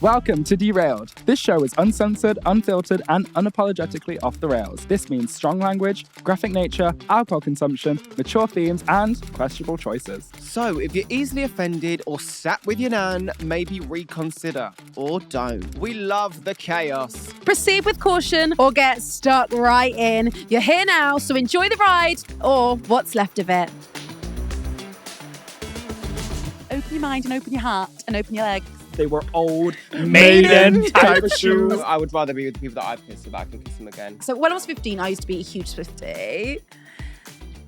Welcome to Derailed. This show is uncensored, unfiltered, and unapologetically off the rails. This means strong language, graphic nature, alcohol consumption, mature themes, and questionable choices. So, if you're easily offended or sat with your nan, maybe reconsider or don't. We love the chaos. Proceed with caution or get stuck right in. You're here now, so enjoy the ride or what's left of it. Open your mind and open your heart and open your legs. They were old maiden type of shoes. I would rather be with the people that I've kissed so that I can kiss them again. So when I was 15, I used to be a huge Swiftie.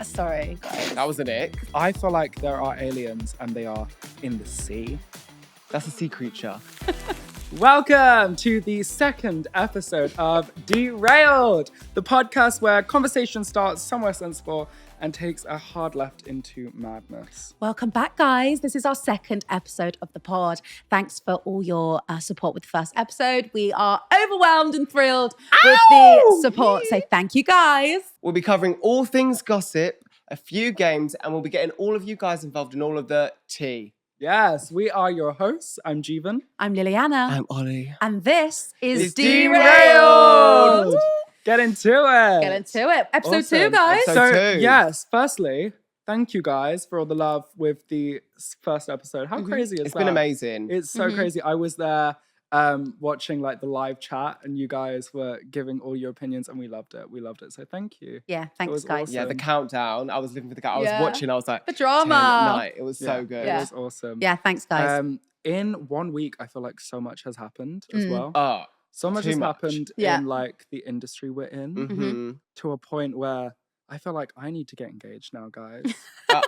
Sorry, guys. That was an ick. I feel like there are aliens and they are in the sea. That's a sea creature. Welcome to the second episode of Derailed, the podcast where conversation starts somewhere sensible and takes a hard left into madness. Welcome back, guys. This is our second episode of the pod. Thanks for all your support with the first episode. We are overwhelmed and thrilled with the support. So thank you, guys. We'll be covering all things gossip, a few games, and we'll be getting all of you guys involved in all of the tea. Yes, we are your hosts. I'm Jeevan. I'm Liliana. I'm Ollie. And this is It's Derailed. Get into it. Get into it. Episode Awesome. 2, guys. Episode So, two. yes, firstly, thank you guys for all the love with the first episode. How crazy is that? It's been amazing. It's so crazy. I was there watching like the live chat and you guys were giving all your opinions and we loved it. We loved it. So thank you. Yeah, It thanks, was guys. awesome. Yeah, the countdown. I was living for the countdown. I Yeah. was watching. I was like, The 10 drama. at night. It was so Yeah, good. It Yeah. was awesome. Yeah, thanks, guys. In 1 week, I feel like so much has happened as well. Oh, So much too has much. happened Yeah. in like the industry we're in mm-hmm. to a point where I feel like I need to get engaged now, guys.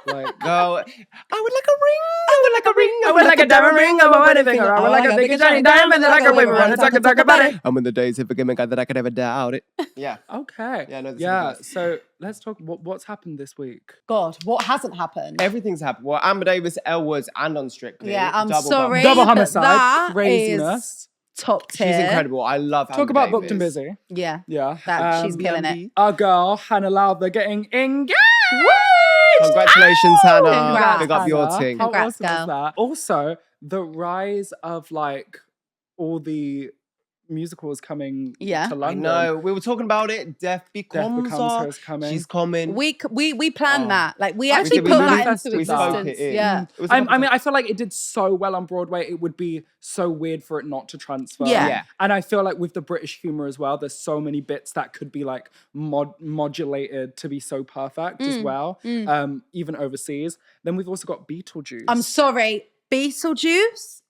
Like, Go. I would like a ring. I would like a ring. I would like a diamond ring on my wedding finger. I would like a big shiny diamond that I could wave around and talk about it. And when the days have again, God, that I could ever doubt it. Yeah. Okay. Yeah, no, this is Yeah. good. So let's talk. What's happened this week? God, what hasn't happened? Everything's happened. Well, Amber Davis, Elle Woods, and on Strictly. Yeah, I'm Double sorry. bump. Double but homicide. that Craziness. is top tier. She's incredible. I love Talk Amber about Davis. booked and busy. Yeah, Yeah. she's killing it. Our girl Hannah Lowther getting engaged. Congratulations, Hannah. Congrats, Big up your Hannah. thing. How Congrats, awesome is girl. that? Also, the rise of like all the musicals coming Yeah. to I London. know. We were talking about it. Death Becomes Becomes Her is coming. She's coming. We planned Oh. that. Like we I actually think we put that manifested into that. We spoke existence. it in. Yeah. It was I mean, I feel like it did so well on Broadway. It would be so weird for it not to transfer. Yeah. Yeah. And I feel like with the British humor as well, there's so many bits that could be like modulated to be so perfect as well, even overseas. Then we've also got Beetlejuice. I'm sorry, Beetlejuice.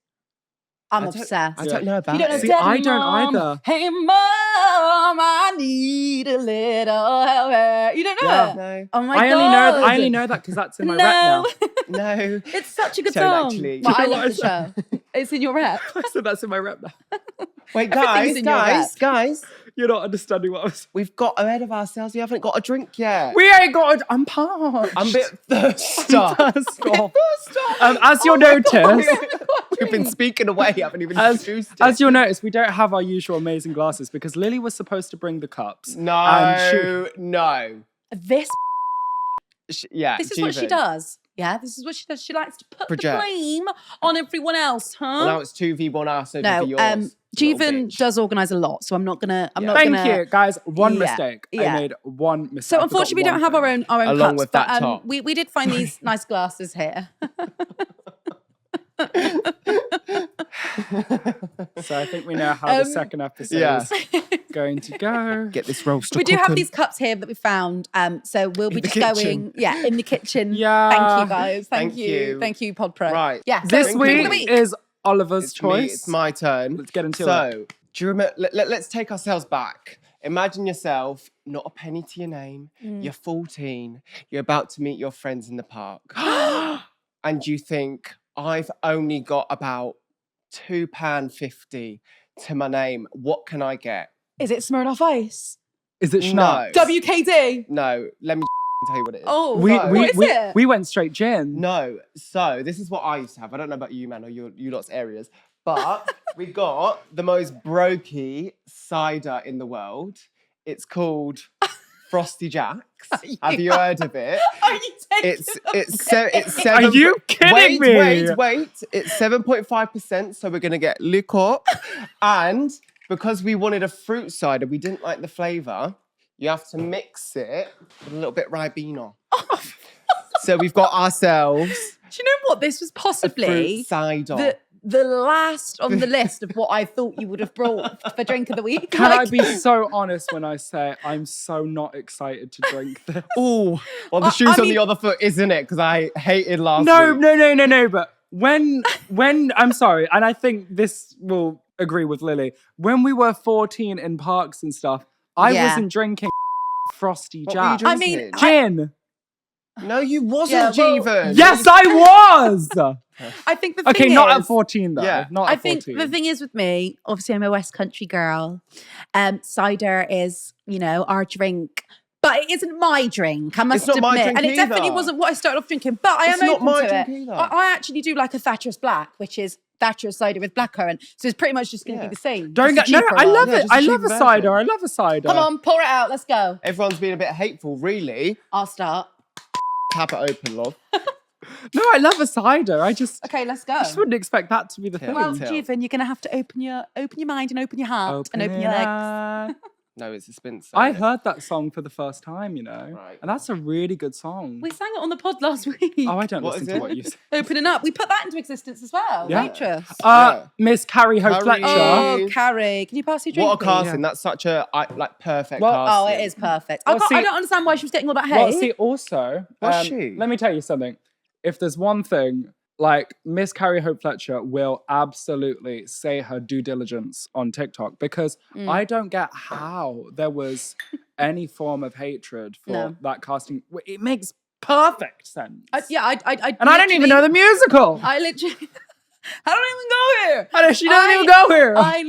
I'm I don't- obsessed. I don't know about You don't know it. See, Debbie, I don't Mom. either. Hey, Mom, I need a little help. You don't know Yeah. it? No. Oh my I God. only know that because that's in my rep now. No. It's such a good Don't song. actually. But I You know love what the show. It's in your rep. So that's in my rep now. Wait, Everything's in your guys. You're not understanding what I was. We've got ahead of ourselves. We haven't got a drink yet. We ain't got. I'm parched. I'm a bit thirsty. As you'll notice, We've been speaking away. Haven't even as introduced it. you'll notice, we don't have our usual amazing glasses because Lily was supposed to bring the cups. No, And no. This Yeah, is what she Jeevan. does. Yeah, this is what she does. She likes to put Project. the blame on everyone else, huh? Well, now it's 2v1 us over No, yours. little Jeevan bitch. does organise a lot, so I'm not gonna. Thank you, guys. One Yeah, mistake. yeah. I made one mistake. So I forgot unfortunately, we one don't have thing. our own Along cups, with but that top. we did find these nice glasses here. So I think we know how the second episode yeah. is going to go. Get this roast. We do have these cups here that we found, so we'll be the just kitchen. going, in the kitchen. Yeah. Thank you, guys. Thank you. Thank you, Pod Pro. Right. Yeah. This so, week, drink of the week. is Oliver's It's choice. me, it's my turn. Let's get into it. So, do you remember? Let's take ourselves back. Imagine yourself, not a penny to your name. You're 14. You're about to meet your friends in the park, and you think, I've only got about £2.50 to my name. What can I get? Is it Smirnoff Ice? Is it No. Schnapps? WKD. No, let me tell you what it is. Oh, We, So- we, what is we, it? we went straight gin. No, so this is what I used to have. I don't know about you, man, or you lot's areas, but we got the most brokey cider in the world. It's called Frosty Jacks. Have you heard of it? Are you taking It's 7. Are you kidding me? Wait. It's 7.5%. So we're gonna get liquor, and because we wanted a fruit cider, we didn't like the flavour. You have to mix it with a little bit Ribena. So we've got ourselves Do you know what? This was a possibly fruit cider. the last on the list of what I thought you would have brought for drink of the week. Can I Like, be so honest when I say I'm so not excited to drink this? Oh, well, the shoe's I on mean- the other foot, isn't it? Because I hated last No, week. no. But when I'm sorry, and I think this will agree with Lily. When we were 14 in parks and stuff, I Yeah. wasn't drinking Frosty What were you Jack. I mean, drinking? Gin. No, you wasn't, Yeah, well- Jeevan. Yes, I was. I think the thing Okay, is, not at 14 though. Yeah. Not I at 14. think the thing is with me, obviously I'm a West Country girl. Cider is, our drink. But it isn't my drink, I must It's not my admit. drink And it definitely either. wasn't what I started off drinking. But I am It's not open my to drink it. either. I actually do like a Thatcher's Black, which is Thatcher's cider with blackcurrant. So it's pretty much just going to Yeah. be the same. Don't just get a no. cheaper I one. love Yeah, it. just a I love cheaper a cider. version. I love a cider. Come on, pour it out. Let's go. Everyone's being a bit hateful, really. I'll start. Tap it open, love. No, I love a cider. I just Okay, let's go. just wouldn't expect that to be the Yeah. thing. Well, tell. Jeevan, you're going to have to open your mind and open your heart and open your it legs. up. No, it's a spin. I heard that song for the first time, Right. and that's a really good song. We sang it on the pod last week. Oh, I don't What listen is to it? what you say. Opening up. We put that into existence as well. Yeah. Waitress. Miss Carrie Hope Carrie. Fletcher. Oh, Carrie. Can you pass your drink? What a please? casting. That's such a perfect Well- Oh, casting. it is perfect. Well, I see- don't understand why she was getting all that hate. Well, see, also, Was she? let me tell you something. If there's one thing, like Miss Carrie Hope Fletcher will absolutely say her due diligence on TikTok because I don't get how there was any form of hatred for No. that casting. It makes perfect sense. I And I don't even know the musical. I literally. I don't even go here. I know she doesn't even go here. I Thank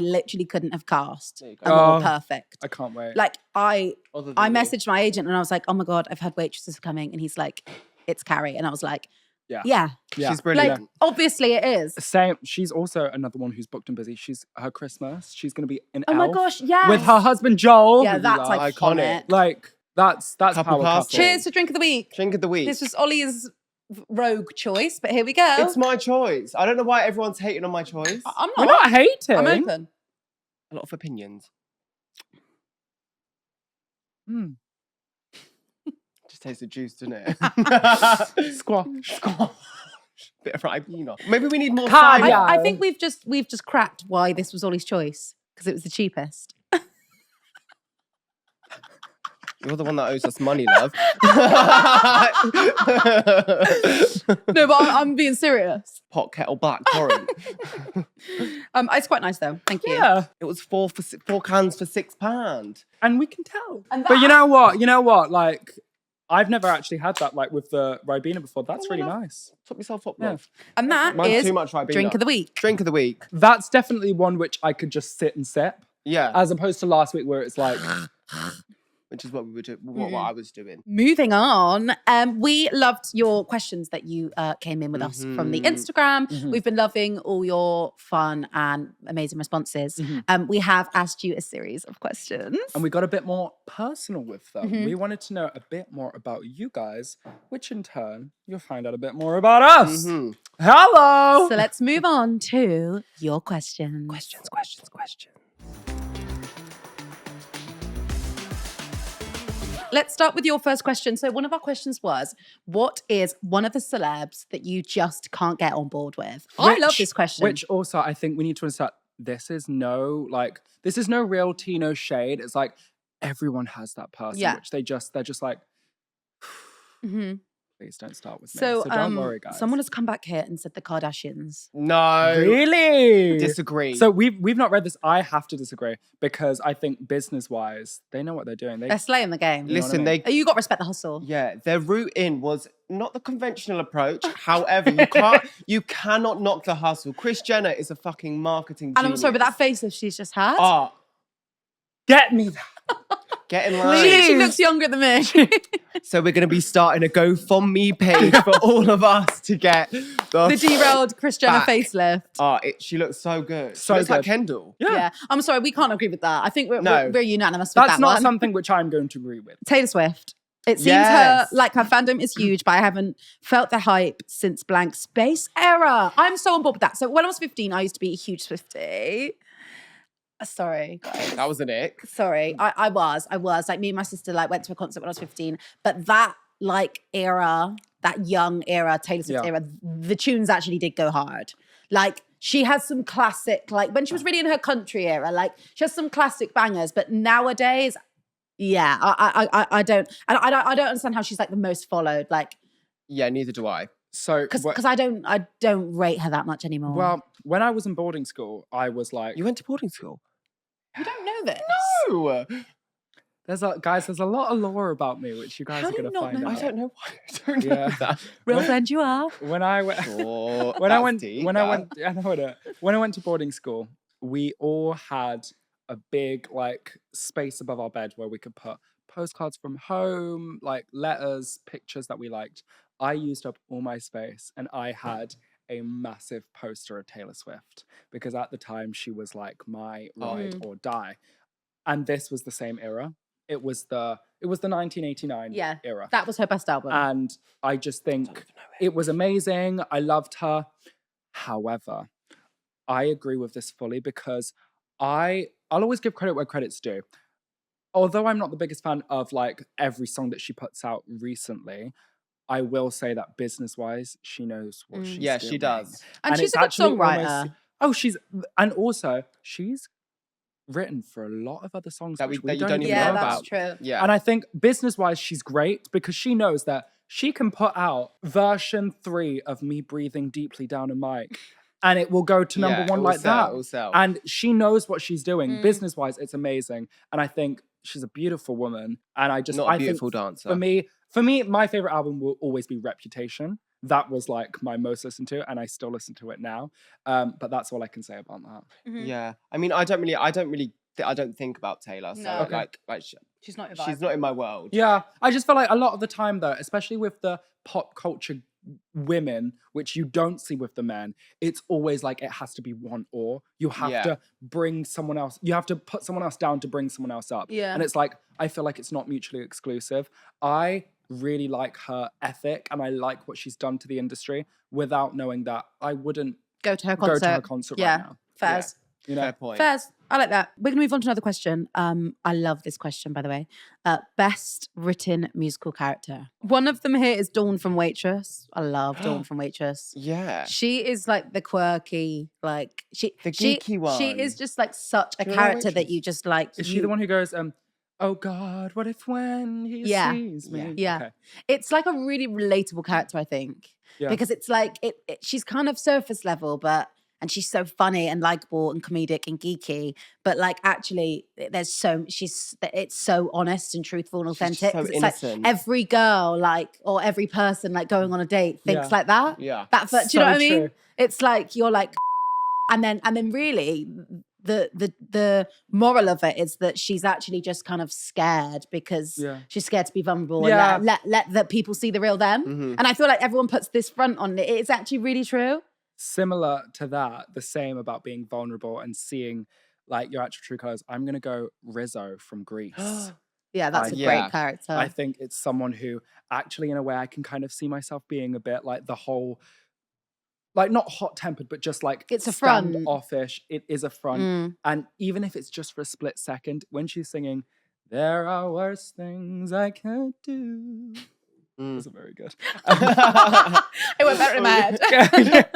literally you. couldn't have cast There you a go. more Oh. perfect. I can't wait. Like I Other than I you. messaged my agent and I was like, oh my God, I've had waitresses coming. And he's like, it's Carrie. And I was like, Yeah. yeah. Yeah. She's brilliant. Like, obviously it is. Same. She's also another one who's booked and busy. She's her Christmas. She's going to be in Oh my Elf gosh, yes. with her husband Joel. Yeah, who we that's love. iconic. Like that's Couple power casting. couple. Cheers to drink of the week. Drink of the week. This was Ollie's rogue choice, but here we go. It's my choice. I don't know why everyone's hating on my choice. I'm We're not. not hating. I'm open. A lot of opinions. Hmm. Just tastes the juice, doesn't it? Squash. Bit of Ribena. Maybe we need more Hi, cider. yeah. I think we've just cracked why this was Ollie's choice because it was the cheapest. You're the one that owes us money, love. No, but I'm being serious. Pot kettle black currant. It's quite nice though. Thank you. Yeah. It was four cans for £6. And we can tell. And But you that- know what? You know what? Like, I've never actually had that like with the Ribena before. That's really nice. Top yourself up, Yeah. love. And that Mine's is too much Ribena. drink of the week. Drink of the week. That's definitely one which I could just sit and sip, Yeah. as opposed to last week where it's like, Which is what we were doing. What I was doing. Moving on, we loved your questions that you came in with us from the Instagram. We've been loving all your fun and amazing responses. We have asked you a series of questions. and we got a bit more personal with them. We wanted to know a bit more about you guys, which in turn you'll find out a bit more about us. Hello. So let's move on to your questions. Questions. Let's start with your first question. So one of our questions was, what is one of the celebs that you just can't get on board with? I love this question. Which also I think we need to understand. This is no real tea, no shade. It's like everyone has that person, Yeah. which they're just like, Mhm. please don't start with me. So, So don't worry, guys. someone has come back here and said the Kardashians. No. really Disagree. So we've not read this. I have to disagree because I think business wise, they know what they're doing. They're slaying the game. know what I Listen, mean? You got to respect the hustle. yeah, their route in was not the conventional approach. However, you cannot knock the hustle. Kris Jenner is a fucking marketing And I'm sorry, but that genius. facelift she's just had. Ah, Get me that. Get in She line. looks younger than me. So we're going to be starting a GoFundMe page for all of us to get The derailed Kris Jenner back. facelift. She looks so good. So She looks like good. Kendall. Yeah. I'm sorry, we can't agree with that. I think No. we're unanimous with That's that not one. something which I'm going to agree with. Taylor Swift. It seems Yes. her fandom is huge, but I haven't felt the hype since blank space era. I'm so on board with that. So when I was 15, I used to be a huge Swiftie. Sorry, guys. That was an ick. Sorry, I was. Like, me and my sister went to a concert when I was 15. But that era, that young era, Taylor Swift era, the tunes actually did go hard. Like, she has some classic, when she was really in her country era, she has some classic bangers. But nowadays, yeah, I don't understand how she's the most followed. Yeah, neither do I. So Because I don't rate her that much anymore. well, when I was in boarding school, I was like, You went to boarding school? you don't know this. No. there's a lot of lore about me which you guys How are do you going to not find know out. I don't know why. I don't know Yeah. that. Real friend you are. When I went Oh, when I that's went deep, when I that. went I know it. When I went to boarding school, we all had a big space above our bed where we could put postcards from home, letters, pictures that we liked. I used up all my space and I had a massive poster of Taylor Swift because at the time she was my ride or die. And this was the same era. It was the 1989 era. That was her best album. And I just think it was amazing. I loved her. However, I agree with this fully because I'll always give credit where credit's due. Although I'm not the biggest fan of every song that she puts out recently, I will say that business-wise, she knows what she's doing. Yeah, she does. and she's it's a good actually songwriter. She's written for a lot of other songs That which you we don't don't even even know know that's about. true. Yeah. And I think business-wise, she's great because she knows that she can put out version 3 of Me Breathing Deeply Down a Mic and it will go to number 1 it'll like sell, that. it'll sell. And she knows what she's doing. Business-wise, it's amazing. And I think she's a beautiful woman. And I Not a beautiful dancer. For me, my favorite album will always be Reputation. That was my most listened to, and I still listen to it now. But that's all I can say about that. Yeah. I mean, I don't think about Taylor. So No. Okay. She's not your vibe. she's not in my world. Yeah, I just feel a lot of the time though, especially with the pop culture women, which you don't see with the men, it's always it has to be one or. You have to bring someone else, you have to put someone else down to bring someone else up. Yeah. And it's I feel it's not mutually exclusive. I really like her ethic and I like what she's done to the industry without knowing that I wouldn't Go to her go concert. to her concert Yeah. right now. Fairs. You know? Fair point. Fairs. I like that. We're gonna move on to another question. I love this question, by the way. Best written musical character. One of them here is Dawn from Waitress. I love Dawn from Waitress. Yeah. She is the quirky, The geeky one. She is just such a Do you know character that Waitress? you just Is she the one who goes, oh God, what if when he Yeah. sees me? Yeah. Okay. It's a really relatable character, I think. Yeah. Because it's she's kind of surface level, and she's so funny and likable and comedic and geeky. But actually, it's so honest and truthful and She's just authentic. so 'Cause it's innocent. every girl, or every person going on a date thinks Yeah. like that. Yeah. Do you know what I mean? true. It's you're and then really the moral of it is that she's actually just kind of scared because Yeah. she's scared to be vulnerable Yeah. and let the people see the real them. Mhm. And I feel everyone puts this front on it. It's actually really true. Similar to that, the same about being vulnerable and seeing your actual true colors. I'm gonna go Rizzo from Greece. Yeah, that's a Yeah. great character. I think it's someone who actually, in a way, I can kind of see myself being a bit the whole, not hot tempered, but just It's a front. standoffish. It is a front, Mm. and even if it's just for a split second, when she's singing, "There are worse things I could do," wasn't very good. It went better in my head.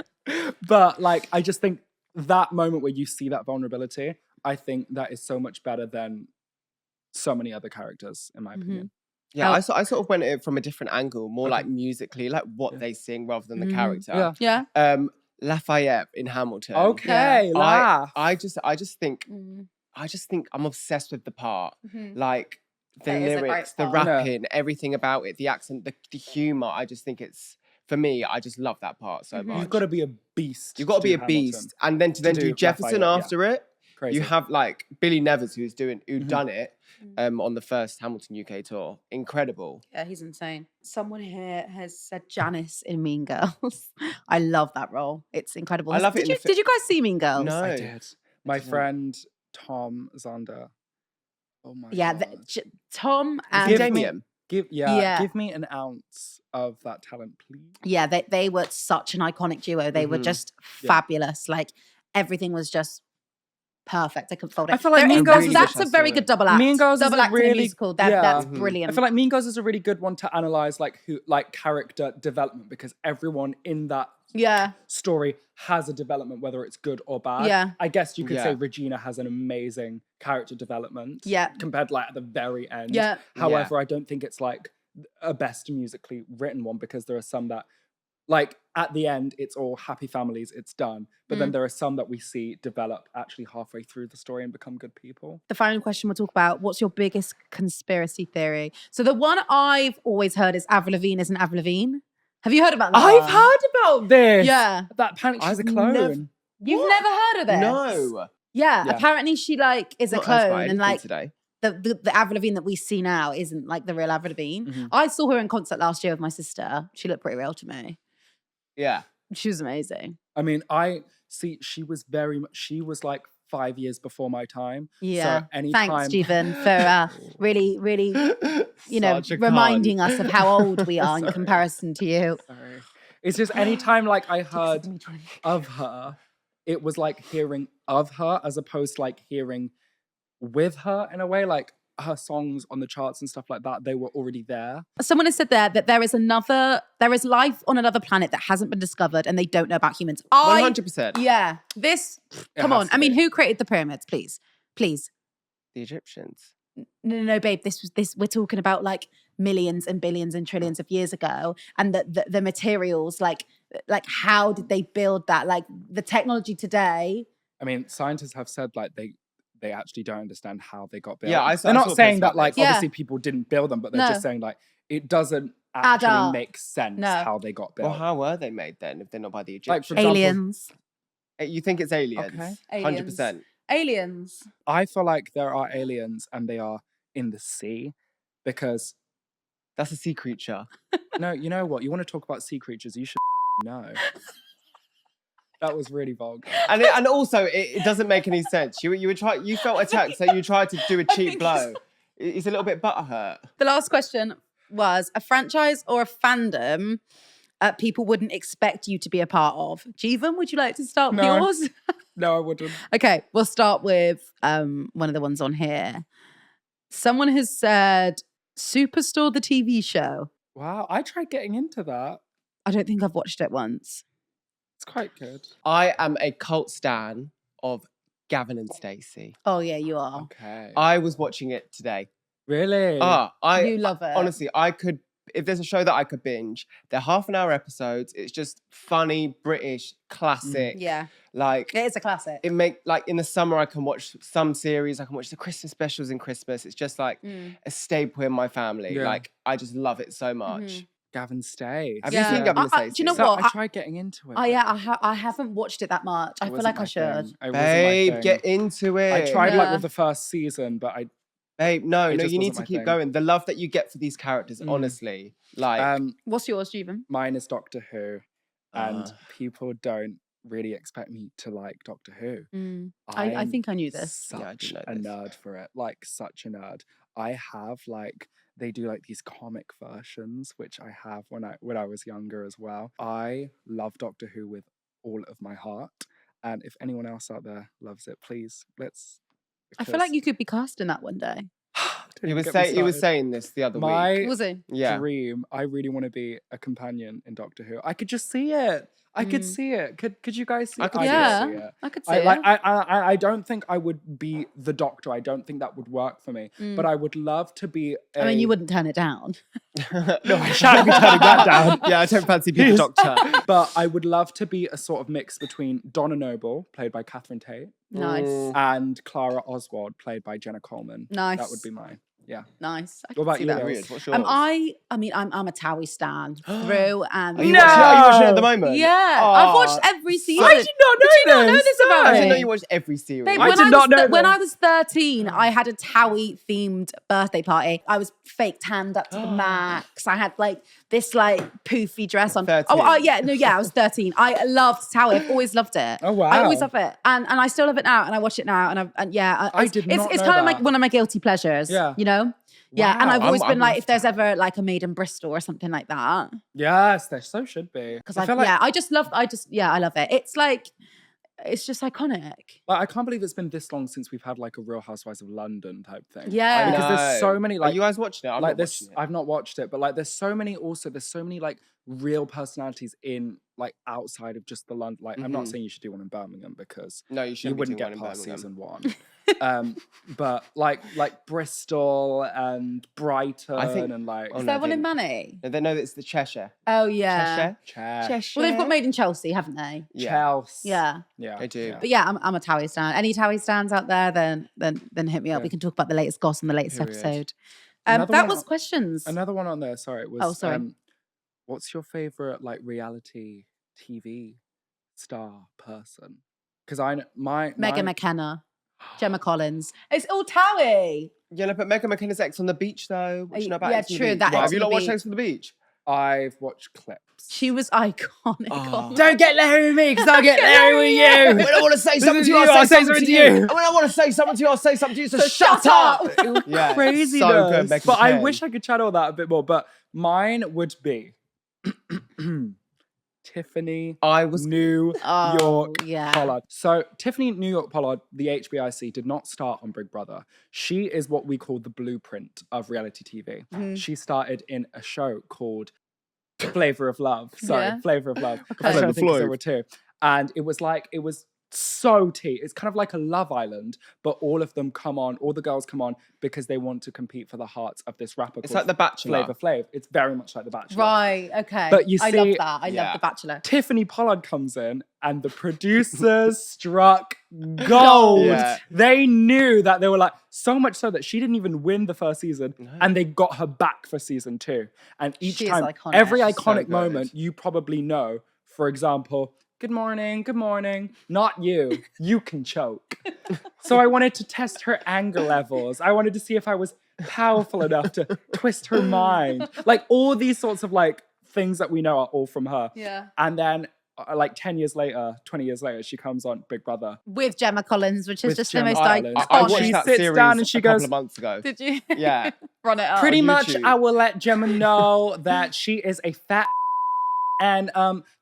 But I just think that moment where you see that vulnerability, I think that is so much better than so many other characters, in my opinion. Yeah, Oh. I sort of went at it from a different angle, more musically, what Yeah. they sing rather than the Mhm. character. Yeah. Yeah. Lafayette in Hamilton. Okay, laugh. I just think Mm. I'm obsessed with the part. Mhm. The It is a great lyrics, the part. rapping, everything about it, the accent, the humor. I just think for me, I just love that part so much. You've got to be a beast. You've got to be a do Hamilton. beast, and then to do do Jefferson Lafayette, yeah. after it. Crazy. You have Billy Nevers who Mhm. done it. on the first Hamilton UK tour. Incredible. Yeah, he's insane. Someone here has said Janice in Mean Girls. I love that role. It's incredible. I love it Did in you the did you guys see Mean Girls? No. I did. My didn't. friend Tom Zander. Oh my Yeah, god. Tom Is and he Damien? Yeah. Give me an ounce of that talent, please. yeah, they were such an iconic duo. They were just fabulous. Like everything was just perfect. I couldn't fold it. I feel like Mean Girls is that's I a very saw good it. double act. Mean Girls is double a act in a really- musical. yeah. That's Mhm. brilliant. I feel like Mean Girls is a really good one to analyze like character development, because everyone in that yeah, story has a development, whether it's good or bad. Yeah. I guess you could say Yeah. Regina has an amazing character development. Yeah. Compared like at the very end. Yeah. However, I don't think it's like a best musically written one, because there are some that like at the end it's all happy families, it's done. But then there are some that we see develop actually halfway through the story and become good people. the final question we'll talk about, what's your biggest conspiracy theory? So the one I've always heard is Avril Lavigne isn't Avril Lavigne. Have you heard about that? I've one? heard about this. Yeah. That apparently she's a I've clone. never- You've What? never heard of this? No. Yeah, Yeah. apparently she like is a Not heard about clone, and anything like today. the Avril Lavigne that we see now isn't like the real Avril Lavigne. Mhm. I saw her in concert last year with my sister. She looked pretty real to me. Yeah. She was amazing. I mean, she was she was like 5 years before my time. Yeah. So anytime, Thanks, Stephen, for really, really, you know, Such a reminding cunt. us of how old we are in Sorry. comparison to you. Sorry. It's just anytime like I heard of her, it was like hearing of her as opposed to like hearing with her in a way. Like her songs on the charts and stuff like that, they were already there. Someone has said there that there is life on another planet that hasn't been discovered and they don't know about humans. 100%. Yeah. This, come has on. to I mean, be. who created the pyramids, please? Please. The Egyptians. No, babe. This. We're talking about like millions and billions and trillions of years ago, and the materials, like how did they build that? Like the technology today. I mean, scientists have said like they actually don't understand how they got built. Yeah, I they're saw not a saying post that about like this. Yeah. obviously people didn't build them, but they're No. just saying like it doesn't Add actually up. make sense No. how they got built. Well, how were they made then if they're not by the Like, Egyptians? for example- Aliens. You think it's aliens? Okay. 100%. Aliens. I feel like there are aliens and they are in the sea, because That's a sea creature. no, you know what? You want to talk about sea creatures? You should know. That was really vulgar. And also, it doesn't make any sense. You felt attacked, so you tried to do a cheap blow. It's a little bit butthurt. The last question was a franchise or a fandom people wouldn't expect you to be a part of. Jeevan, would you like to start with No. yours? No, I wouldn't. Okay, we'll start with one of the ones on here. Someone has said Superstore, the TV show. Wow, I tried getting into that. I don't think I've watched it once. It's quite good. I am a cult stan of Gavin and Stacey. Oh yeah, you are. Okay. I was watching it today. Really? You love it. Honestly, I could, if there's a show that I could binge, they're half-an-hour episodes. It's just funny, British, classic. Yeah, Like, it is a classic. it make like in the summer I can watch some series. I can watch the Christmas specials in Christmas. It's just like a staple in my family. Yeah. Like, I just love it so much. Gavin Stay. Have Yeah. you seen Gavin and Do Stacey? you know So what? I tried getting into it. Oh yeah, I haven't watched it that much. I It feel wasn't like I my should. thing. It wasn't my Babe, thing. get into it. I tried like Yeah. with the first season, but I Babe, no, It no, just you need wasn't to my keep thing. going. The love that you get for these characters, honestly. Like, What's yours, Jeevan? mine is Doctor Who, and Uh. people don't really expect me to like Doctor Who. I I'm think I knew this. Such Yeah, I do know a this. nerd for it, like such a nerd. I have like they do like these comic versions, which I have when I was younger as well. I love Doctor Who with all of my heart, and if anyone else out there loves it, please let's. I feel like you could be cast in that one day. he was saying this the other My week. Was he? Yeah. dream. I really want to be a companion in Doctor Who. I could just see it. I could see it. Could you guys see I it? could I Yeah. see it. I could see I, it. like, I don't think I would be the Doctor. I don't think that would work for me. But I would love to be. I mean, you wouldn't turn it down. No, I shan't be turning that down. Yeah, I don't fancy being a doctor. But I would love to be a sort of mix between Donna Noble, played by Catherine Tate, Nice. and Clara Oswald, played by Jenna Coleman. Nice. That would be mine. Yeah. Nice. I What can about see you, that. Lils? Period. What's yours? I mean, I'm a Towie stan through and Are you, No! watching it at the moment? yeah. Oh, I've watched every season. I did not know Did you not know this. this about I me? didn't know you watched every series. Babe, I did not know when this. I was 13, I had a Towie themed birthday party. I was fake tanned up to the max. I had like this like poofy dress on. 13. I was 13. I loved Towie. I've always loved it. Oh, wow. I always love it, and I still love it now, and I watch it now, I did not It's know kind of that. like one of my guilty pleasures. Yeah. You know. Yeah, and Wow, I've always I'm been like, with if there's ever like a Made in Bristol or something like that, Yes, there so should be. because I feel like, I love it. It's like, it's just iconic. like, I can't believe it's been this long since we've had like a Real Housewives of London type thing. Yeah. Because there's so many Are like you guys watching it? I'm like not this. watching it. I've not watched it, but like there's so many like real personalities in like outside of just the London. Like I'm not saying you should do one in Birmingham because No, you you shouldn't. wouldn't be get doing one in past Birmingham. season 1. But like Bristol and Brighton and like Oh, Is no, there one they- in Manny? No, they know that it's the Cheshire. Oh yeah. Cheshire. Cheshire. Well, they've got Made in Chelsea, haven't they? Yeah. Chelsea. Yeah. Yeah. I do. Yeah. But yeah, I'm a Towie stan. Any Towie stans out there, then hit me up. Yeah. We can talk about the latest goss on the latest Period. episode. Another That one was on- questions. Another one on there. Sorry, it was. Oh, sorry. What's your favorite like reality TV star person? Because Megan McKenna, Gemma Collins. It's all Towie. Yeah, no, but Megan McKenna's Ex on the Beach, though. What do you know about Yeah, Ex on the true, Beach? that What, Ex have you on not the watched Beach. Ex on the Beach? I've watched clips. She was iconic. Oh. Don't get Larry with me because I'll get Larry with you. When I want to say something to you, I'll I'll say say something to you. And when I want to say something to you, I'll say something to you. So shut up. Yeah, Crazy, so good, Megan but I McKenna. wish I could channel that a bit more. But mine would be Tiffany I was New Oh, York yeah. Pollard. So Tiffany New York Pollard, the HBIC, did not start on Big Brother. She is what we call the blueprint of reality TV. Mm-hmm. She started in a show called Flavor of Love. Sorry, Yeah. Flavor of Love. Okay. I was trying to think 'cause Flav. there were two. And it was so tea. It's kind of like a Love Island, but all of them come on, all the girls come on because they want to compete for the hearts of this rapper It's called like The Bachelor. Flavor Flav. It's very much like The Bachelor. Right, okay. But you I love see- that. I Yeah. love The Bachelor. Tiffany Pollard comes in and the producers struck gold. Yeah. They knew that they were like, so much so that she didn't even win the first season and they got her back for season 2. And each She is time, iconic. every She's so iconic good. moment you probably know, for example, good morning, not you, you can choke. So I wanted to test her anger levels. I wanted to see if I was powerful enough to twist her mind. Like all these sorts of like things that we know are all from her. Yeah. And then like 10 years later, 20 years later, she comes on Big Brother. With Gemma Collins, which is With just Gemma the most Collins. I iconic. watched She that sits series down and she a couple goes- of months ago. Did you? Yeah. Run it up. Pretty much, YouTube. I will let Gemma know that she is a fat and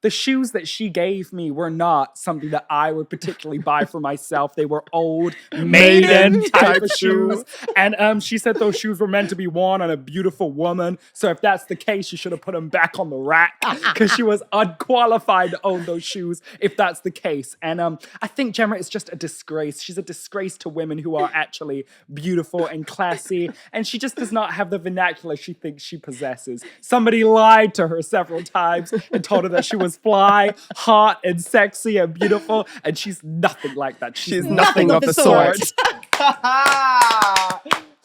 the shoes that she gave me were not something that I would particularly buy for myself. They were old maiden type of shoes. And she said those shoes were meant to be worn on a beautiful woman. So if that's the case, you should have put them back on the rack because she was unqualified to own those shoes if that's the case. And I think Gemma is just a disgrace. She's a disgrace to women who are actually beautiful and classy. And she just does not have the vernacular she thinks she possesses. Somebody lied to her several times and told her that she was fly, hot, and sexy and beautiful. And she's nothing like that. She's nothing of the sort.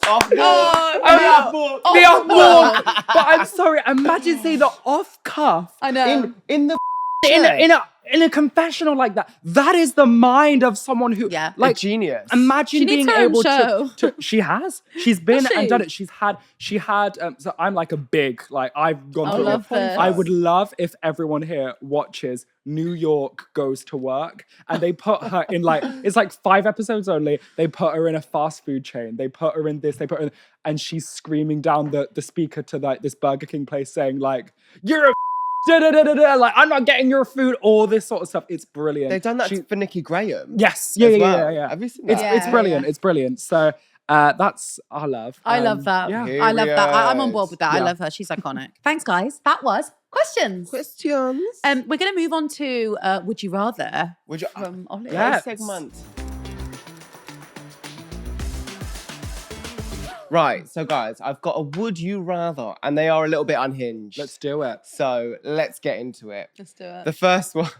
Off board. Oh, Off board. The off board. But I'm sorry, imagine saying the off cuff I know. In the in a confessional like that. That is the mind of someone who Yeah. like genius. Imagine She needs being her own able show. to she has. She's been Has she? and done it. She had so I'm like a big like I've gone I through love it. this. I would love if everyone here watches New York Goes to Work and they put her in like it's like 5 episodes only. They put her in a fast food chain. They put her in this, they put her in and she's screaming down the speaker to like this Burger King place saying like you're a like I'm not getting your food, all this sort of stuff. It's brilliant. They've done that for Nikki Graham. Yes, as well. yeah. Have you seen It's that? it's brilliant. Yeah. It's brilliant. So that's I love. I love that. Yeah. I love that. I'm on board with that. I Yeah. love her. She's iconic. Thanks, guys. That was questions. Questions. We're going to move on to Would You Rather Would you? from Ollie. Yeah. Segment. Right, so guys, I've got a would you rather, and they are a little bit unhinged. Let's do it. So let's get into it. Let's do it. The first one.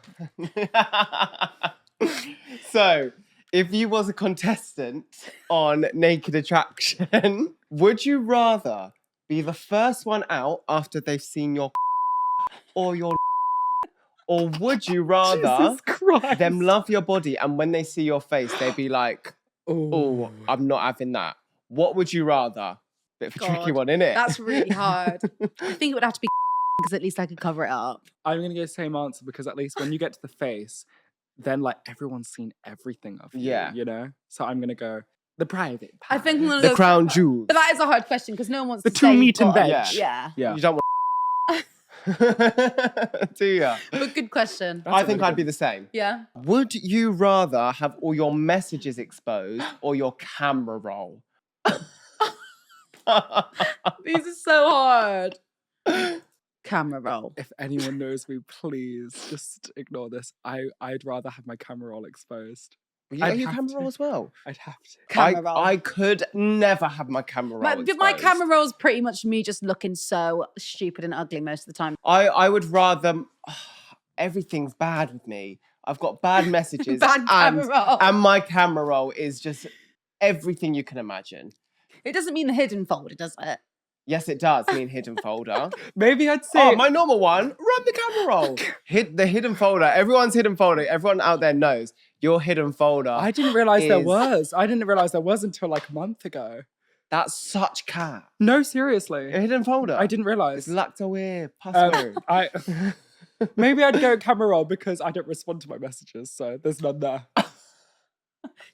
So, if you was a contestant on Naked Attraction, Would you rather be the first one out after they've seen your or your or would you rather Jesus Christ. them love your body and when they see your face, they'd be like, oh, Ooh. I'm not having that. What would you rather? Bit of a tricky God, one, innit? That's really hard. I think it would have to be because at least I could cover it up. I'm going to go same answer because at least when you get to the face, then like everyone's seen everything of you, Yeah. you know? So I'm going to go the private I part. think I'm gonna The go- crown jewels. But that is a hard question because no one wants The to two say you've meat and got a- veg. Yeah. Yeah. You don't want do you? But good question. That's I a think really I'd be good- the same. Yeah. Would you rather have all your messages exposed or your camera roll? These are so hard. Camera roll. If anyone knows me, please just ignore this. I'd rather have my camera roll exposed. Are I'd you have camera to. roll as well? I'd have to. Camera roll. I could never have my camera roll My exposed. camera roll is pretty much me just looking so stupid and ugly most of the time. I would rather... everything's bad with me. I've got bad messages Bad camera roll. and my camera roll is just everything you can imagine. It doesn't mean the hidden folder, does it? Yes, it does mean hidden folder. Maybe I'd say Oh, my normal one, run the camera roll. The hidden folder. Everyone's hidden folder. Everyone out there knows your hidden folder. I didn't realize there is- was. I didn't realize there was until like a month ago. That's such cat. No, seriously. A hidden folder. I didn't realize. It's locked away. Password. I maybe I'd go camera roll because I don't respond to my messages, so there's none there.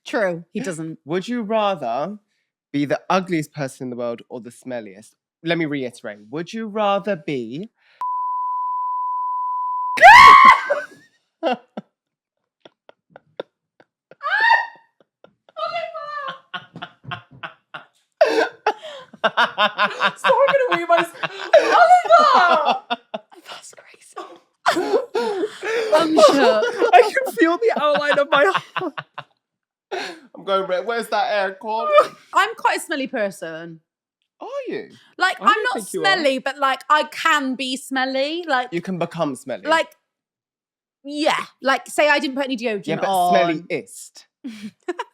True. He doesn't. Would you rather be the ugliest person in the world or the smelliest? Let me reiterate. Would you rather be... So I'm gonna read my. Oliver! That's crazy. I'm shook. I can feel the outline of my heart. I'm going, where's that aircon? I'm quite a smelly person. Are you? Like, I I'm don't not think you are. smelly, but like, I can be smelly. Like, You can become smelly. yeah. Like, say I didn't put any deodorant yeah, but on. smellyist.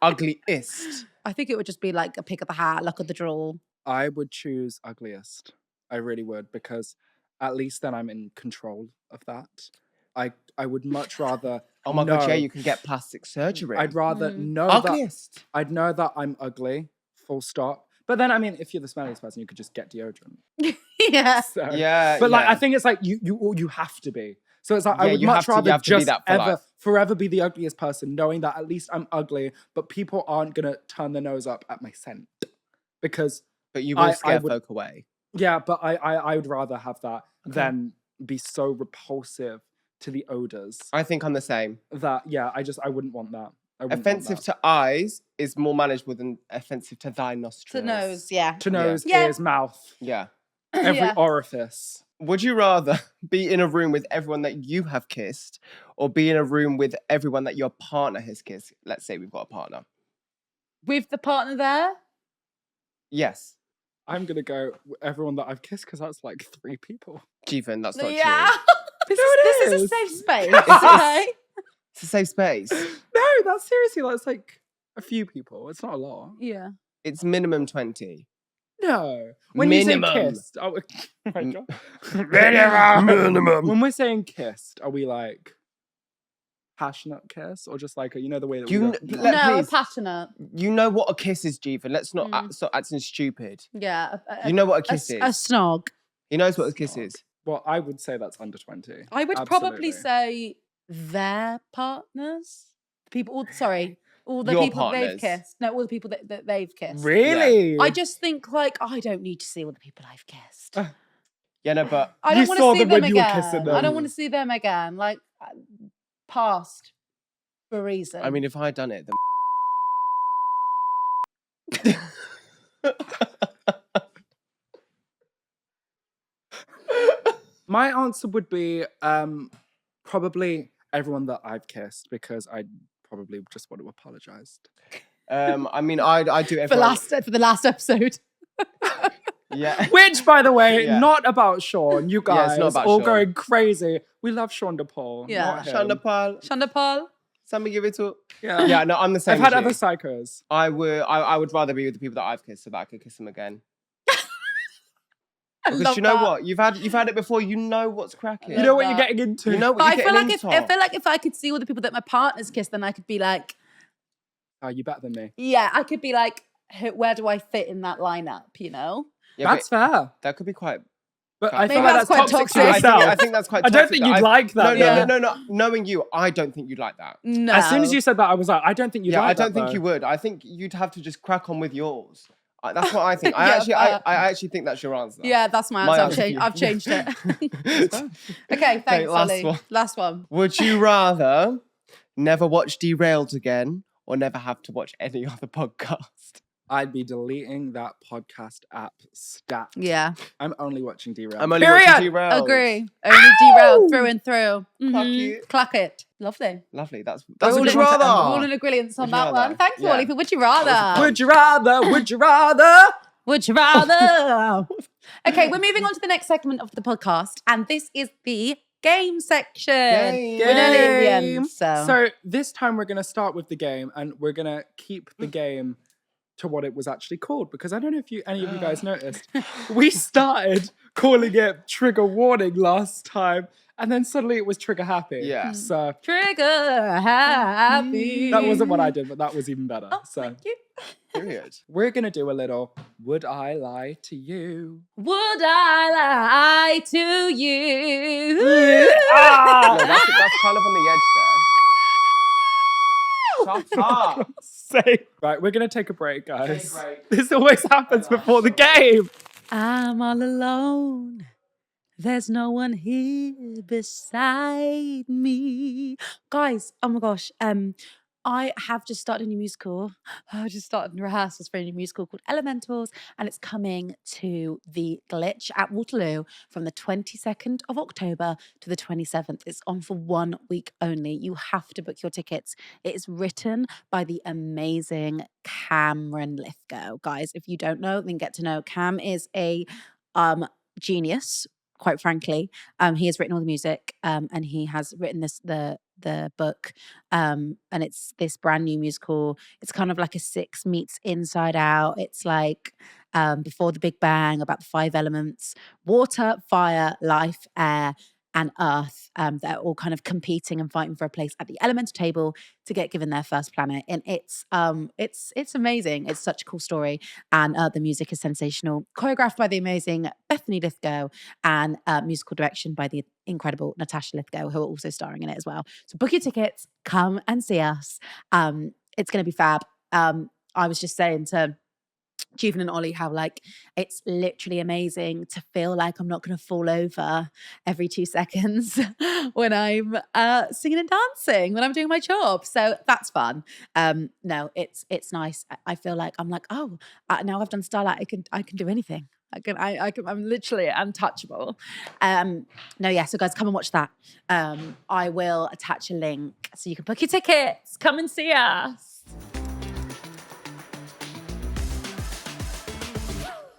Ugliest. I think it would just be like a pick of the hat, luck of the draw. I would choose ugliest. I really would because at least then I'm in control of that. I would much rather. Oh my god, know- yeah, you can get plastic surgery. I'd rather Mm. know that Ugliest. I'd know that I'm ugly. Full stop. But then I mean, if you're the smelliest person, you could just get deodorant. Yeah. So, Yeah. but like yeah. I think it's like you have to be. So it's like Yeah, I would you much have to- you rather have to be just that for life. forever be the ugliest person, knowing that at least I'm ugly, but people aren't gonna turn their nose up at my scent. Because But you will I scare would- folk away. yeah, but I would rather have that Okay. than be so repulsive to the odors I think I'm the same. that I wouldn't want that. I wouldn't want Offensive that. to eyes is more manageable than offensive to thy nostrils. To nose, yeah. To nose, Yeah. ears, mouth, Yeah. every Yeah. orifice. Would you rather be in a room with everyone that you have kissed or be in a room with everyone that your partner has kissed? Let's say we've got a partner. With the partner there? Yes. I'm gonna go with everyone that I've kissed because that's like 3 people. Jeevan, that's not Yeah. true. This is a is. safe space. It's- okay? It's a safe space. No, that's seriously that's like a few people. It's not a lot. Yeah. It's minimum 20. No, when Minimum. you say kissed, oh my M- god, Minimum. When we're saying kissed, are we like passionate kiss or just like you know the way that You we kn- go, let- No, please. passionate. You know what a kiss is, Jeevan. Let's not Mm. stop acting stupid. Yeah. You know what a kiss a is. snog. He knows what a kiss is. Well, I would say that's under 20. I would probably Absolutely. say their partners. Sorry, all the Your people that they've partners. kissed. No, all the people that they've kissed. Really? I just think like I don't need to see all the people I've kissed. Yeah, no, but I don't You want saw to see them them when you were again. kissing I don't them. want to see them again. Like past for a reason. I mean, if I'd done it, then. My answer would be probably everyone that I've kissed because I probably just want to apologize. I mean, I do for everyone. the last episode. Yeah. Which, by the way, Yeah. not about Sean. You Yeah, guys it's not about all Sean. going crazy. We love Sean DePaul. Yeah. not him. Shonda Paul. Shonda Paul. Somebody give it to. Yeah. Yeah, no, I'm the same. I've had as other you. psychos. I would rather be with the people that I've kissed so that I could kiss them again. Because love you know that. what? You've had it before. You know what's cracking. You know what that. you're getting into. You know But what I you're feel getting like into. I feel like if I could see all the people that my partner's kissed, then I could be like, Oh, you better than me. yeah, I could be like, where do I fit in that lineup? You know? Yeah, That's fair. that could be quite. But I Maybe feel like that's that's quite toxic to toxic. yourself. I think that's quite. I don't toxic. think you'd like that. No. Knowing you, I don't think you'd like that. No. As soon as you said that, I was like, I don't think you'd like that. I don't think though. you would. I think you'd have to just crack on with yours. That's what I think. I actually think that's your answer. Yeah, that's my My answer. answer I've for you. changed it. Okay, thanks, last Ollie. one. Last one. Would you rather never watch Derailed again or never have to watch any other podcast? I'd be deleting that podcast app stat. Yeah, I'm only watching Derailed. I'm only Period. watching Derailed. agree. Only Derailed through and through. Cluck Mhm. it. Cluck it. Lovely. Lovely. That's We're a all good in- rather. We're all in agreement on Would you that rather? one. Thank you, Yeah. Ollie, for Would You Rather. Would you rather? Would you rather? Would you rather? Okay, we're moving on to the next segment of the podcast, and this is the game section. Game. We're nearly at the end, So this time we're going to start with the game, and we're going to keep the game to what it was actually called, because I don't know if any of you guys noticed. We started calling it Trigger Warning last time, and then suddenly it was Trigger Happy. Yeah. So Trigger happy. that wasn't what I did, but that was even better. So Thank you. Period. we're going to do a little Would I Lie to You? Would I lie to you? Ah! No, that's kind of on the edge there. Shut up. Say. Right, we're going to take a break, guys. Take a break. This always happens before the game. I'm all alone. There's no one here beside me. Guys, oh my gosh. I have just started a new musical. I just started rehearsals for a new musical called Elementals, and it's coming to the Glitch at Waterloo from the 22nd of October to the 27th. It's on for 1 week only. You have to book your tickets. It is written by the amazing Cameron Lithgow. Guys, if you don't know, then get to know. Cam is a genius, quite frankly. He has written all the music, and he has written the book, and it's this brand new musical. It's kind of like a Six meets Inside Out. It's like Before the Big Bang, about the 5 elements: water, fire, life, air, and earth. They're all kind of competing and fighting for a place at the elemental table to get given their first planet. And it's amazing. It's such a cool story, and the music is sensational. Choreographed by the amazing Bethany Lithgow, and musical direction by the incredible Natasha Lithgow, who are also starring in it as well. So book your tickets, come and see us. It's going to be fab. I was just saying to Juven and Ollie how like it's literally amazing to feel like I'm not going to fall over every 2 seconds when I'm singing and dancing, when I'm doing my job. So that's fun. No, it's nice. I feel like I'm like, oh, now I've done Starlight, I can do anything. I'm literally untouchable. No, yeah. So guys, come and watch that. I will attach a link so you can book your tickets. Come and see us.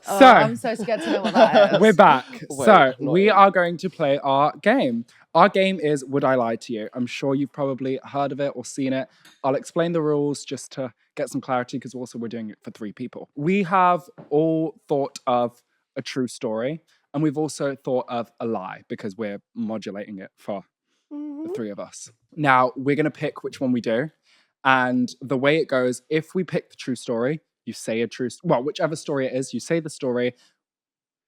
So I'm so scared to know what that is. we're back. Wait, So not we yet. are going to play our game. Our game is Would I Lie to You? I'm sure you've probably heard of it or seen it. I'll explain the rules just to get some clarity, because also we're doing it for 3 people. We have all thought of a true story, and we've also thought of a lie, because we're modulating it for the 3 of us. Now, we're going to pick which one we do. And the way it goes, if we pick the true story, you say whichever story it is, you say the story.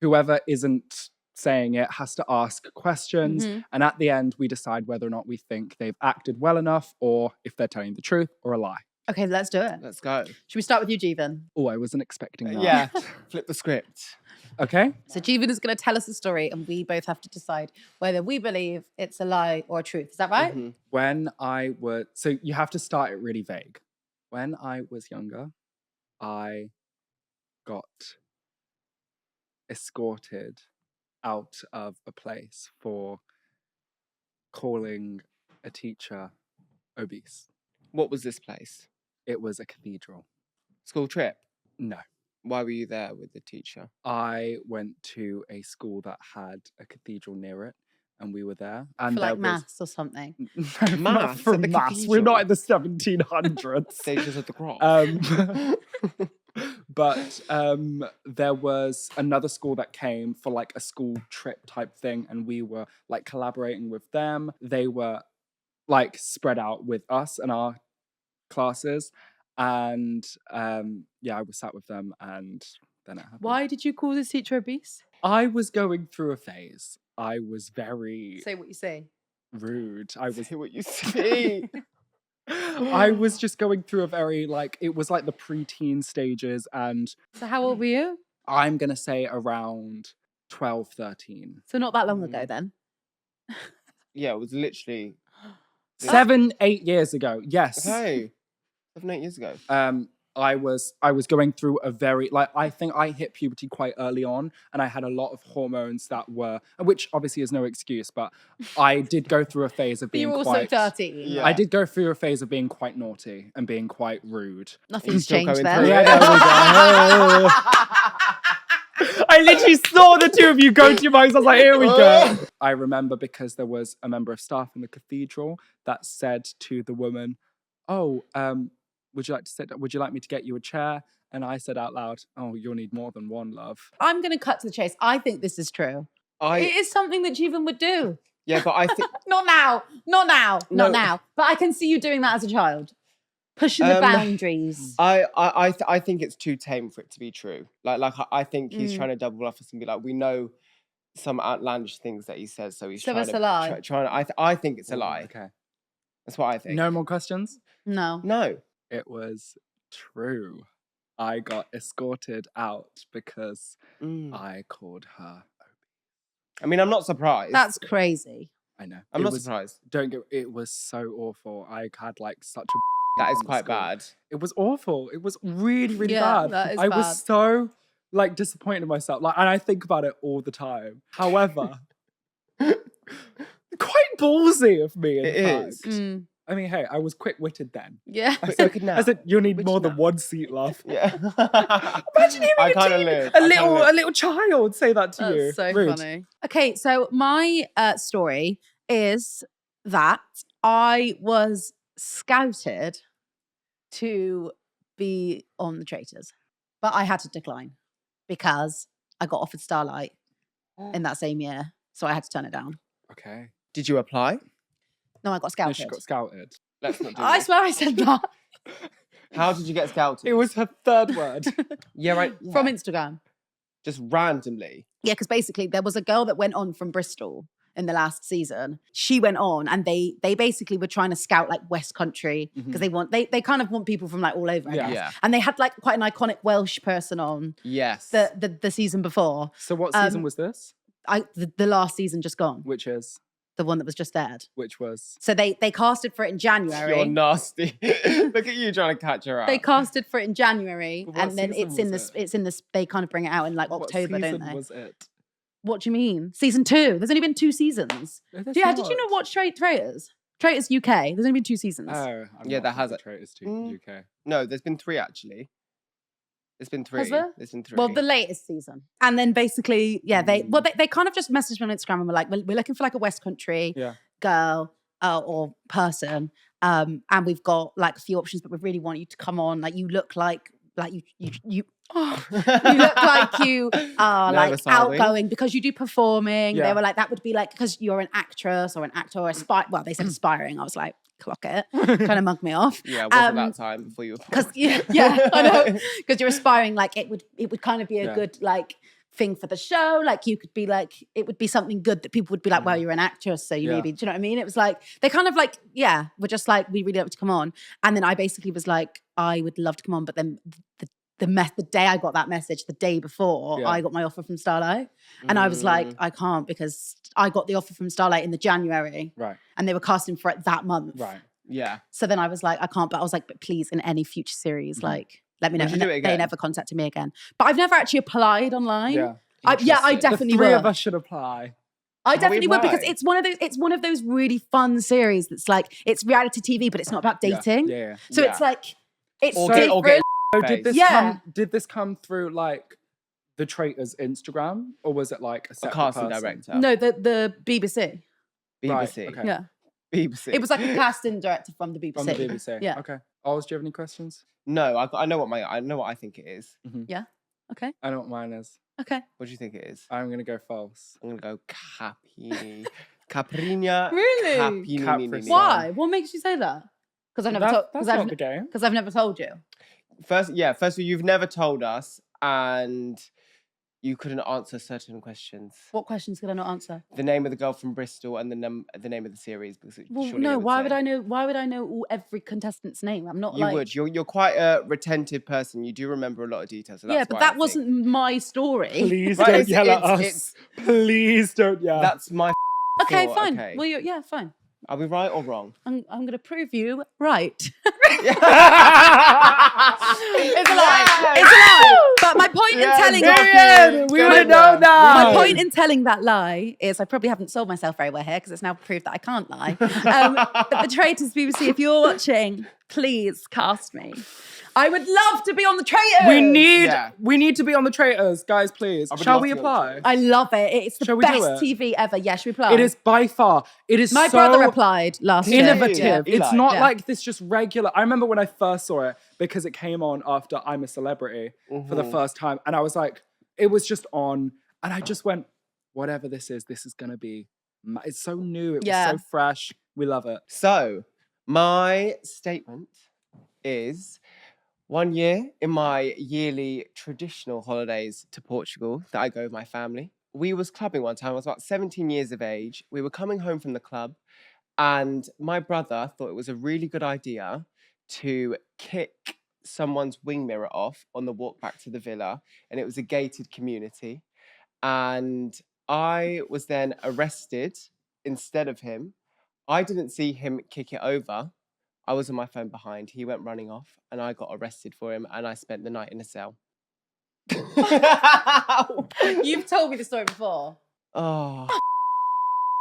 Whoever isn't saying it has to ask questions. Mhm. And at the end, we decide whether or not we think they've acted well enough, or if they're telling the truth or a lie. Okay, let's do it. Let's go. Should we start with you, Jeevan? Oh, I wasn't expecting that. Yeah. Flip the script. Okay. So Jeevan is going to tell us a story, and we both have to decide whether we believe it's a lie or a truth. Is that right? Mhm. So you have to start it really vague. When I was younger, I got escorted out of a place for calling a teacher obese. What was this place? It was a cathedral. School trip? No. Why were you there with the teacher? I went to a school that had a cathedral near it, and we were there. And For like there was maths or something. not Maths for at the maths. We're not in the 1700s. Stages of the cross. But there was another school that came for like a school trip type thing, and we were like collaborating with them. They were like spread out with us and our classes, and yeah, I was sat with them, and then it happened. Why did you call this teacher obese? I was going through a phase. I was very Say what you say. rude. I was Say what you see. I was just going through a very like it was like the preteen stages, and So how old were you? I'm gonna say around 12, 13. So not that long ago then. Yeah, it was literally 7, 8 years ago. Yes. okay. 7, 8 years ago. I was going through a very like I think I hit puberty quite early on, and I had a lot of hormones that were, which obviously is no excuse, but I did go through a phase of But being you're also quite 13. Yeah. I did go through a phase of being quite naughty and being quite rude. Nothing's still changed going there. through Yeah, there we go. I literally saw the two of you go to your mics. I was like, here we go. I remember because there was a member of staff in the cathedral that said to the woman, "Oh, would you like to sit? Would you like me to get you a chair?" And I said out loud, "Oh, you'll need more than one, love." I'm going to cut to the chase. I think this is true. It I is something that Jeevan would do. yeah, but I think Not now. Not now. No. Not now. But I can see you doing that as a child. Pushing the boundaries. I think it's too tame for it to be true. I think he's trying to double off us and be like, we know some outlandish things that he says, so he's So trying it's to a lie. I think it's a Ooh, lie. Okay. That's what I think. No more questions? No. No. It was true. I got escorted out because Mm. I called her. I mean, I'm not surprised. That's crazy. I know. I'm It not was- surprised. Don't get. It was so awful. I had like such a. That is on the quite school. bad. It was awful. It was really, really Yeah, bad. that is I bad. was so like disappointed in myself. Like, and I think about it all the time. However, quite ballsy of me. In It fact. is. Mm. I mean, hey, I was quick-witted then. Yeah. I Quick said, now. I said you'll need Which more than now? one seat, love. Yeah. Imagine hearing I a, kinda teen- live. a I kinda little live. a little child say that to you. That's so Rude. funny. Okay, so my story is that I was scouted to be on the Traitors, but I had to decline because I got offered Starlight in that same year, so I had to turn it down. Okay. Did you apply? No, I got No, scouted. she got scouted. Let's not do I this. swear I said that How did you get scouted? It was her third word. yeah, right. from yeah. Instagram. Just randomly. Yeah, because basically there was a girl that went on from Bristol in the last season. She went on and they basically were trying to scout like West Country because they kind of want people from like all over, I Yeah. guess. Yeah. And they had like quite an iconic Welsh person on Yes. the season before. So what season Um, was this? The last season just gone, Which the one that was just aired. was So they casted for it in January. You're nasty. Look at you trying to catch her out. They casted for it in January, But what and then season it's in this. They kind of bring it out in like what October, season don't they? was it? What do you mean? Season 2. There's only been 2 seasons. No, there's Yeah, did you not watch Traitors? Traitors UK. There's only been 2 seasons. Oh, Yeah, that has a it. Traitors to Mm. UK. No, there's been 3 actually. There's been 3. Has there? There's been 3. Well, the latest season. And then basically, yeah, they kind of just messaged me on Instagram and were like, we're looking for like a West Country Yeah. girl or person. And we've got like a few options, but we really want you to come on. Like you look like you you look like you are like Nervous, are we? outgoing because you do performing. They Yeah. were like, that would be like because you're an actress or an actor or well, they said aspiring. I was like, clock it. Trying to mug me off. Yeah, wasn't that time before you were Because born? yeah, I know. Because you're aspiring, like it would kind of be a Yeah. good like thing for the show. Like you could be like, it would be something good that people would be like, well, you're an actress, so you Yeah. maybe, do you know what I mean? It was like they kind of like, yeah, were just like, we really love to come on. And then I basically was like, I would love to come on, but then the day I got that message, the day before, Yeah. I got my offer from Starlight, and I was like, I can't because I got the offer from Starlight in the January, Right. and they were casting for it that month. Right. Yeah. So then I was like, I can't. But I was like, but please, in any future series, like, let me know. Would you And do it they again? never contacted me again. But I've never actually applied online. Yeah. I Interesting. definitely the three will. of us should apply. I definitely would because why? it's one of those really fun series that's like it's reality TV, but it's not about Yeah. dating. Yeah. So Yeah. it's like it's Or different. get So face. did this come through like the Traitors Instagram, or was it like a A separate casting person? director. No, the BBC. BBC. Right, okay. Yeah, BBC. it was like a casting director from the BBC. From the BBC. Yeah. Okay. Oz, do you have any questions? No, I know what I think it is. Yeah. Okay. I know what mine is. Okay. What do you think it is? I'm gonna go false. I'm gonna go Capini. Caprina. Really? Capini. Why? What makes you say that? Because I've never told. That's not the game. Because I've never told you. First of all, you've never told us, and you couldn't answer certain questions. What questions could I not answer? The name of the girl from Bristol and the name of the series, because Why would I know? Why would I know every contestant's name? I'm not You would. You're quite a retentive person. You do remember a lot of details. So yeah, but that wasn't my story. Please Right, don't yell at us. it's- Please don't yell. That's my Okay, thought, fine. okay. Well, yeah, fine. Are we right or wrong? I'm going to prove you right. It's It's a lie. It's a lie. But my point in telling We would know that. my point in telling that lie is I probably haven't sold myself very well here because it's now proved that I can't lie. But the Traitors BBC, if you're watching, please cast me. I would love to be on the Traitors. We need to be on the Traitors, guys. Please, I would shall love we to be on the apply? I love it. It's the Shall we do best it? TV ever. Yeah, should we apply? It is by far. It is My so brother applied last year. innovative. Yeah. It's Eli. not Yeah. like this just regular. I remember when I first saw it because it came on after I'm a Celebrity for the first time, and I was like, it was just on, and I just went, whatever this is gonna be. It's so new. It was so fresh. We love it. So, my statement is 1 year in my yearly traditional holidays to Portugal that I go with my family. We was clubbing one time. I was about 17 years of age. We were coming home from the club, and my brother thought it was a really good idea to kick someone's wing mirror off on the walk back to the villa, and it was a gated community. And I was then arrested instead of him. I didn't see him kick it over. I was on my phone behind. He went running off, and I got arrested for him, and I spent the night in a cell. You've told me the story before. Oh,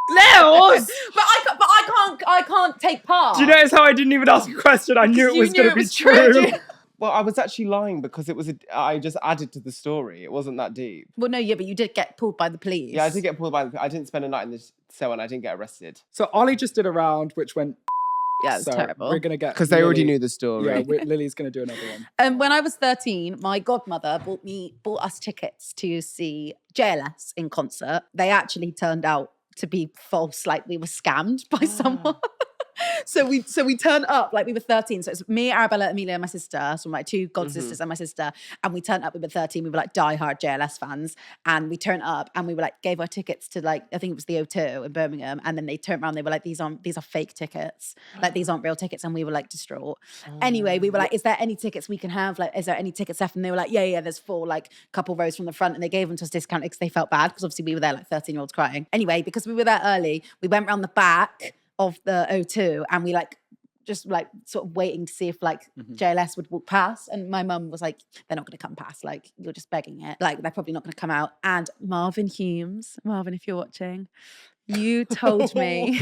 Leos! I can't take part. Do you notice how I didn't even ask a question? I knew it was going to be true. well, I was actually lying because I just added to the story. It wasn't that deep. Well, no, yeah, but you did get pulled by the police. Yeah, I did get pulled by. I didn't spend a night in the cell, and I didn't get arrested So Ollie just did a round which went. Yeah, it's so terrible. We're gonna get because they already Lily- knew the story. Yeah, Lily's gonna do another one. When I was 13, my godmother bought us tickets to see JLS in concert. They actually turned out to be false, like we were scammed by someone. So we turned up like we were 13. So it's me, Arabella, Amelia, and my sister. So my two god sisters and my sister. And we turned up. We were 13. We were like diehard JLS fans. And we turned up and we were like gave our tickets to like I think it was the O2 in Birmingham. And then they turned around. They were like these are fake tickets. Like these aren't real tickets. And we were like distraught. Anyway, we were like, is there any tickets we can have? Like, is there any tickets left? And they were like, yeah. There's 4 like couple rows from the front. And they gave them to us discounted because they felt bad because obviously we were there like 13-year-olds crying. Anyway, because we were there early, we went round the back of the O2 and we like just like sort of waiting to see if like JLS would walk past, and my mum was like, they're not going to come past, like you're just begging it, like they're probably not going to come out. And Marvin, if you're watching, you told me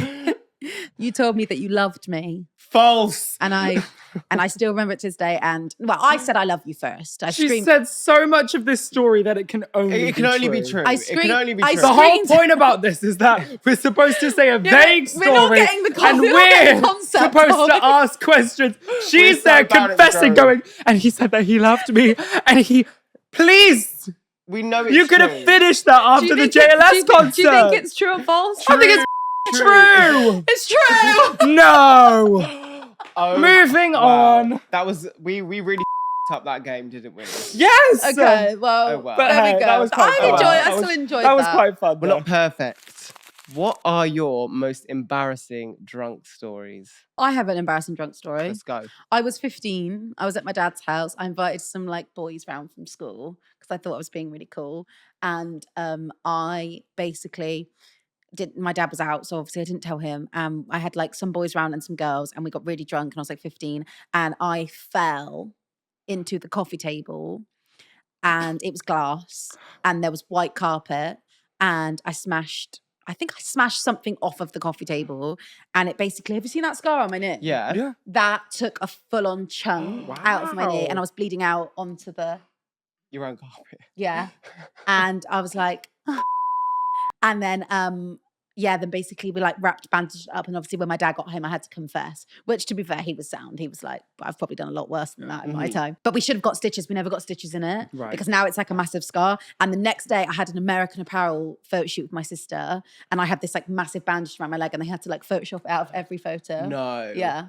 that you loved me. False. And I still remember it to this day. And well, I said I love you first. She said so much of this story that it can only It can only be true. I It can only be I true. The whole screamed- point about this is that we're supposed to say a vague we're not story getting the and we're not getting we're the concept supposed of to it. ask questions. She's so there bad at confessing, going. going, and he said that he loved me, and he, please, We know it's you could have true. finished that after the JLS concert. Do you think it's true or false? I think it's true. It's true. No. Oh, Moving wow. on. That was we really up that game, didn't we? Yes. Okay, well, Oh, wow. But there hey, we go. that was quite fun. I still enjoyed that. That was quite fun. We're though. not perfect. What are your most embarrassing drunk stories? I have an embarrassing drunk story. Let's go. I was 15. I was at my dad's house. I invited some like boys round from school because I thought I was being really cool. And I basically my dad was out, so obviously I didn't tell him. I had like some boys round and some girls, and we got really drunk, and I was like 15, and I fell into the coffee table, and it was glass, and there was white carpet, and I think I smashed something off of the coffee table, and it basically, have you seen that scar on my knee? Yeah. Yeah. That took a full-on chunk out of my knee, and I Wow. was bleeding out onto the, Your own carpet. yeah. And I was like, and then then basically we like wrapped, bandaged up, and obviously when my dad got home, I had to confess. Which, to be fair, he was sound. He was like, "I've probably done a lot worse than that in my time." But we should have got stitches. We never got stitches in it because now it's like a massive scar. And the next day, I had an American Apparel photo shoot with my sister, and I had this like massive bandage around my leg, and they had to like Photoshop it out of every photo. No. Yeah.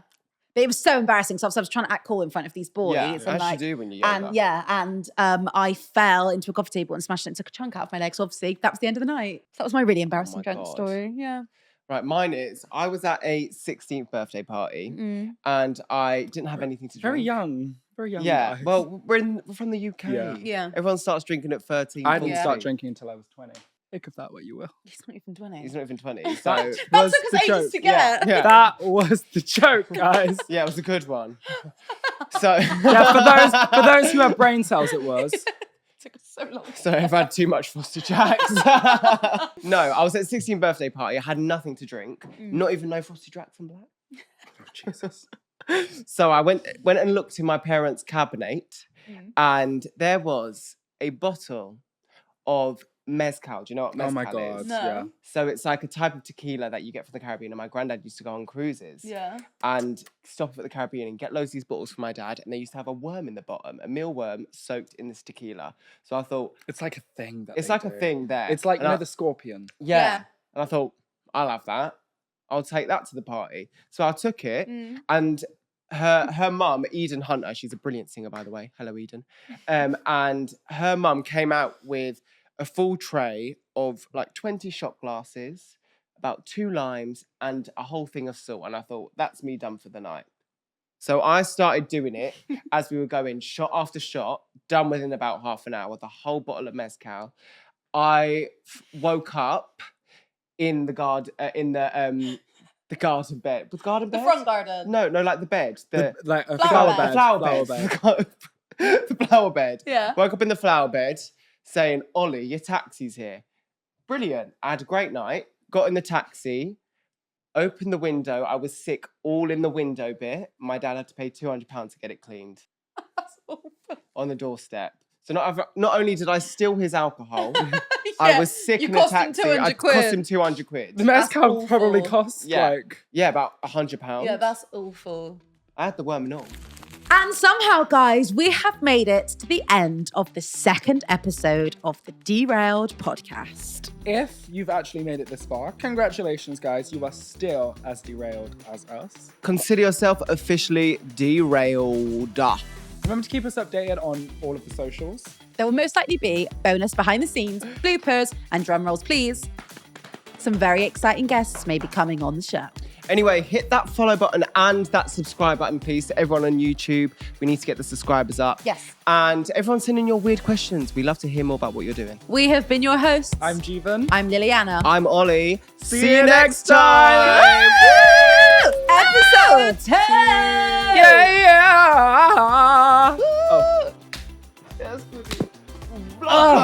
But it was so embarrassing. So I was trying to act cool in front of these boys. Yeah, and as like, you do when you're younger. And I fell into a coffee table and smashed it and took a chunk out of my leg. So obviously that was the end of the night. So that was my really embarrassing drunk God. story. Yeah. Right, mine is, I was at a 16th birthday party and I didn't have anything to drink. Very young. Yeah, guys. well, we're from the UK. Yeah. Everyone starts drinking at 13. I didn't 14. start drinking until I was 20. Think of that what you will. He's not even 20. He's not even 20. So That was took us the ages joke. to get. Yeah. That was the joke, guys. Yeah, it was a good one. So Yeah, for those who have brain cells, it was. Took us so long. So I've had too much Foster Jacks. No, I was at a 16th birthday party. I had nothing to drink. Not even no Frosty Jacks and Black. Oh, Jesus. So I went and looked in my parents' cabinet, and there was a bottle of mezcal. Do you know what mezcal Oh my God. is? No. Yeah. So it's like a type of tequila that you get from the Caribbean. And my granddad used to go on cruises Yeah. and stop off at the Caribbean and get loads of these bottles for my dad. And they used to have a worm in the bottom, a mealworm soaked in this tequila. So I thought, It's like a thing that it's they like do. a thing there. It's like, And I- the scorpion. yeah. And I thought, I'll have that. I'll take that to the party. So I took it, and her mum, Eden Hunter, she's a brilliant singer, by the way. Hello, Eden. And her mum came out with a full tray of like 20 shot glasses, about 2 limes, and a whole thing of salt. And I thought, that's me done for the night. So I started doing it as we were going shot after shot, done within about half an hour, the whole bottle of mezcal. I woke up in the garden bed. The garden bed? The front garden. No, like the bed. The Like a Flower flower bed. bed. flower bed. The flower bed. Yeah. Woke up in the flower bed saying, Ollie, your taxi's here. Brilliant. I had a great night. Got in the taxi, opened the window. I was sick all in the window bit. My dad had to pay £200 to get it cleaned. That's awful. On the doorstep. So not only did I steal his alcohol, I Yeah, was sick you in a cost him taxi. 200 I quid. cost him 200 quid. The mezcal awful. probably costs Yeah. like... Yeah, about £100. Yeah, that's awful. I had the worm and all. And somehow, guys, we have made it to the end of the second episode of the Derailed podcast. If you've actually made it this far, congratulations, guys. You are still as derailed as us. Consider yourself officially derailed. Remember to keep us updated on all of the socials. There will most likely be bonus behind the scenes, bloopers, and drum rolls, please. Some very exciting guests may be coming on the show. Anyway, hit that follow button and that subscribe button, please, to everyone on YouTube. We need to get the subscribers up. Yes. And everyone send in your weird questions. We love to hear more about what you're doing. We have been your hosts. I'm Jeevan. I'm Liliana. I'm Ollie. See you next time. Episode 10! Yeah! Oh. Yes, please. Oh.